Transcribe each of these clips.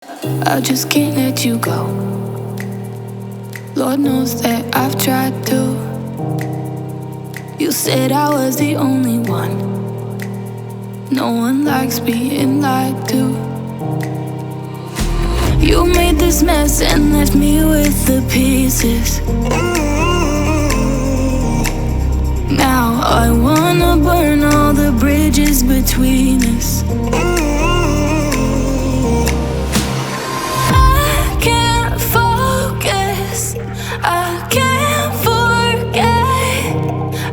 I just can't let you go. Lord knows that I've tried to. You said I was the only one. No one likes being lied to. You made this mess and left me with the pieces. Now I wanna burn all the bridges between us. I can't focus, I can't forget.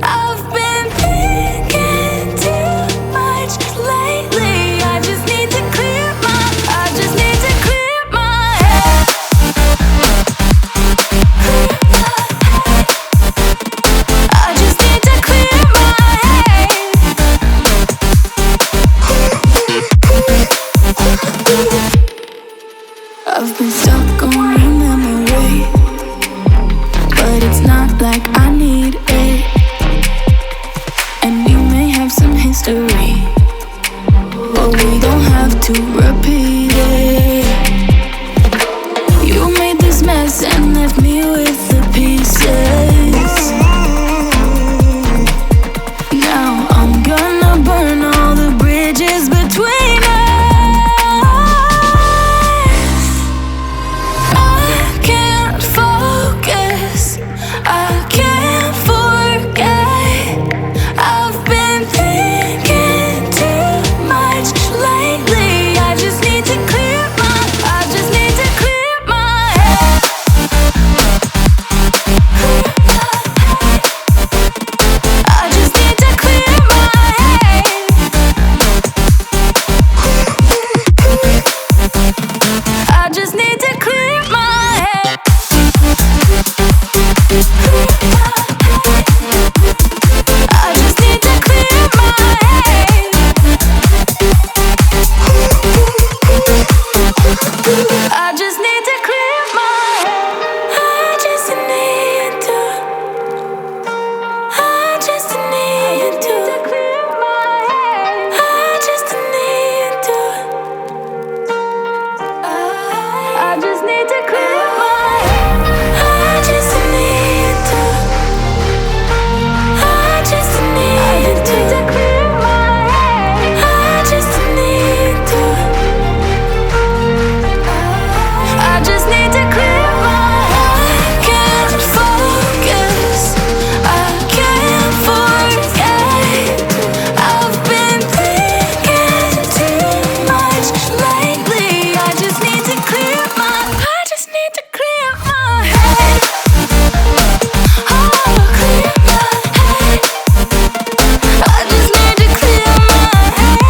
I've been thinking too much lately. I just need to clear my head. I just need to clear my head. I've been stuck on your memory, but it's not like I need it. And we may have some history, but we don't have to repeat it. You made this mess and left me with the pieces. Now I'm gonna burn all the bridges between us. I can't focus, I can't forget. I've been thinking too much lately. I just need to clear my head. I just need to clear my head. I just need to clear my head. I just need to clear my head. I just need to clear my head. I just need to. I just need to clear my head. I just need to. I just need to clear my head. I just need to. I just need to clear my head. I just need to. I just need to clear my head. I can't focus, I can't forget. I've been thinking too much lately. I just need to clear my head. Oh, clear my head. I just need to clear my head.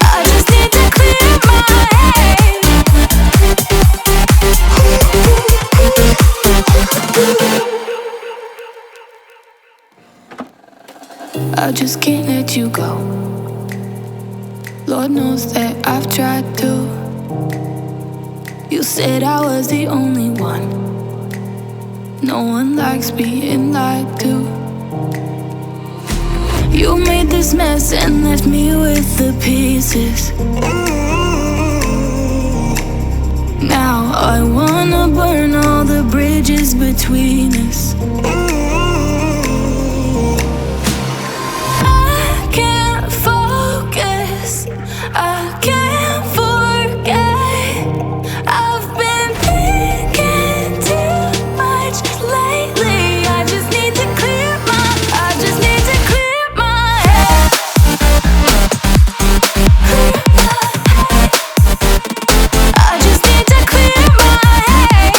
I just need to clear my head. I just can't let you go. Lord knows that I've tried to. You said I was the only one. No one likes being lied to. You made this mess and left me with the pieces. Now I wanna burn all the bridges between us. I can't focus, I can't forget. I've been thinking too much lately. I just need to clear my head. I just need to clear my head.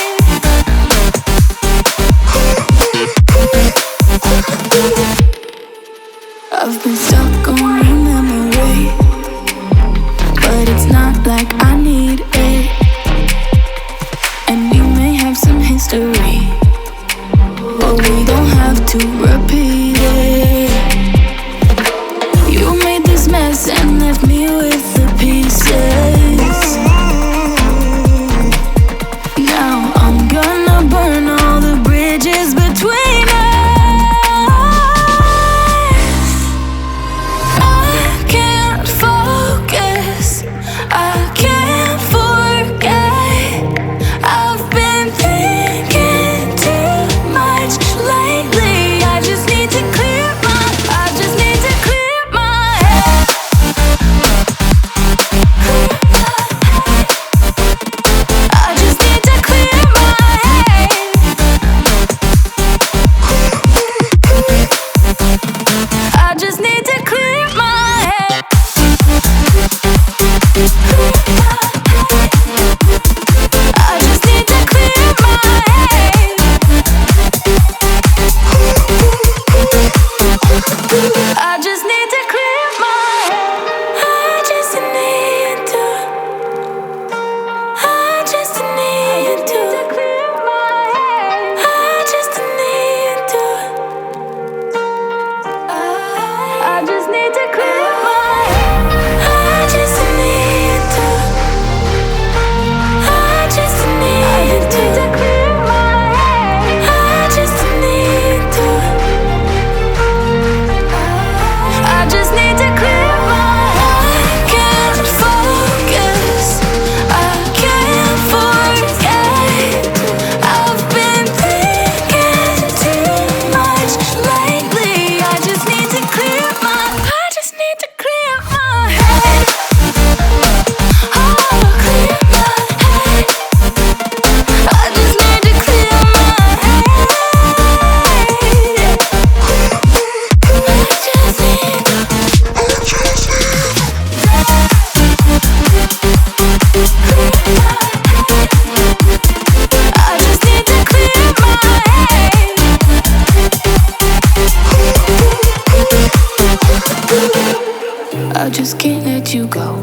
I just can't let you go.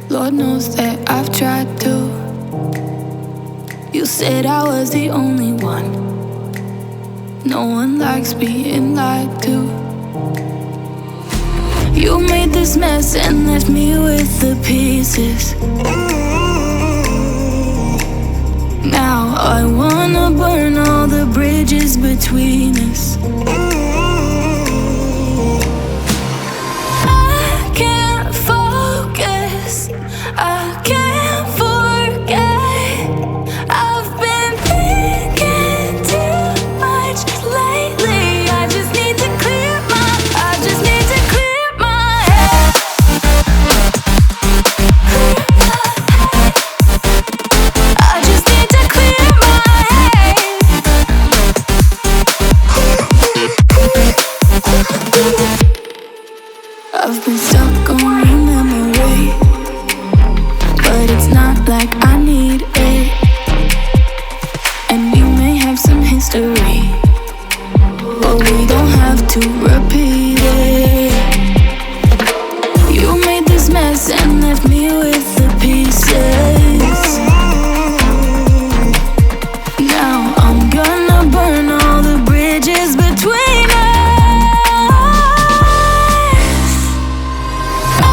Lord knows that I've tried to. You said I was the only one. No one likes being lied to. You made this mess and left me with the pieces. Now I wanna burn all the bridges between us. I can't focus, I can't forget. I've been thinking too much lately. I just need to clear my head. I just need to clear my head. I've been stuck on your memory, but it's not like I need it. And we may have some history, but we don't have to repeat it. You made this mess and left me with the pieces. Now I'm gonna burn all the bridges between us. I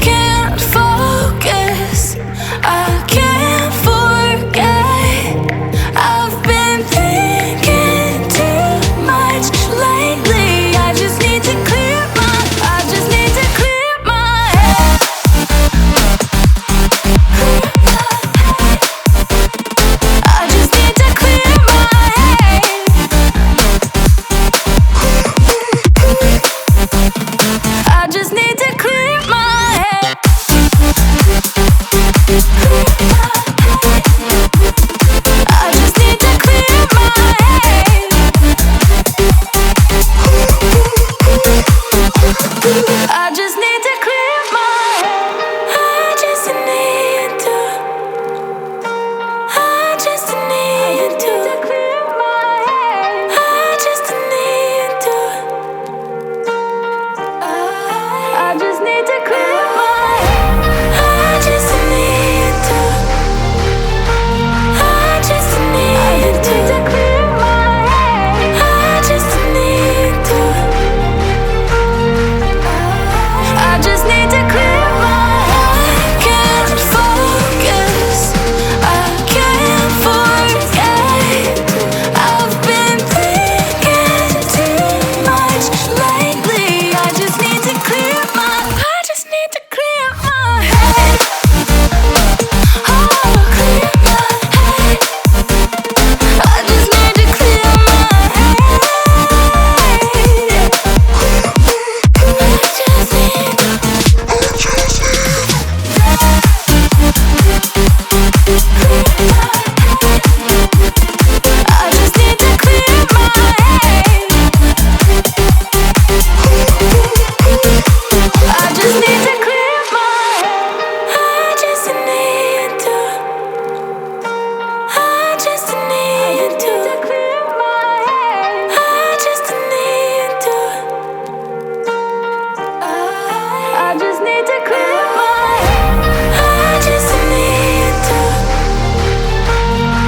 can't focus, I can't forget. I've been thinking too much lately. I just need to clear my head. I just need to clear my head. I just need to clear my head. I just need to clear my head. I just need to clear my head. I just need to. I just need to clear my head. I just need to. I just need to clear my head. I just need to. I just need to clear my head. I just need to. I just need to clear my head. I can't focus, I can't forget. I've been thinking too much lately. I just need to clear my head. Oh, clear my head. I just need to clear my head. I just need to. I just need to clear my head. I just need to clear my head. I just need to. I just need to clear my head. I just need to. I just need to clear my head. I just need to.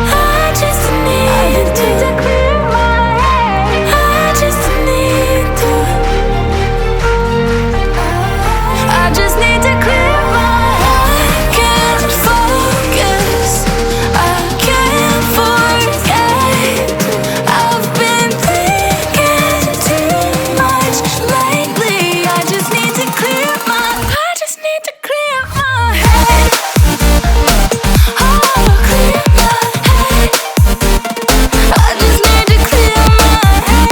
I just need to clear my head. I just need to. I just need to clear my head. I can't focus, I can't forget. I've been thinking too much lately. I just need to clear my head. Oh, clear my head. I just need to clear my head.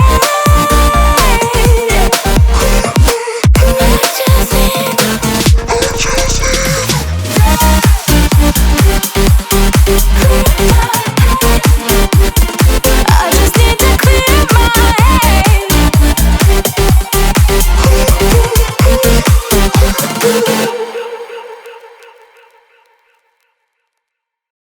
I just need to.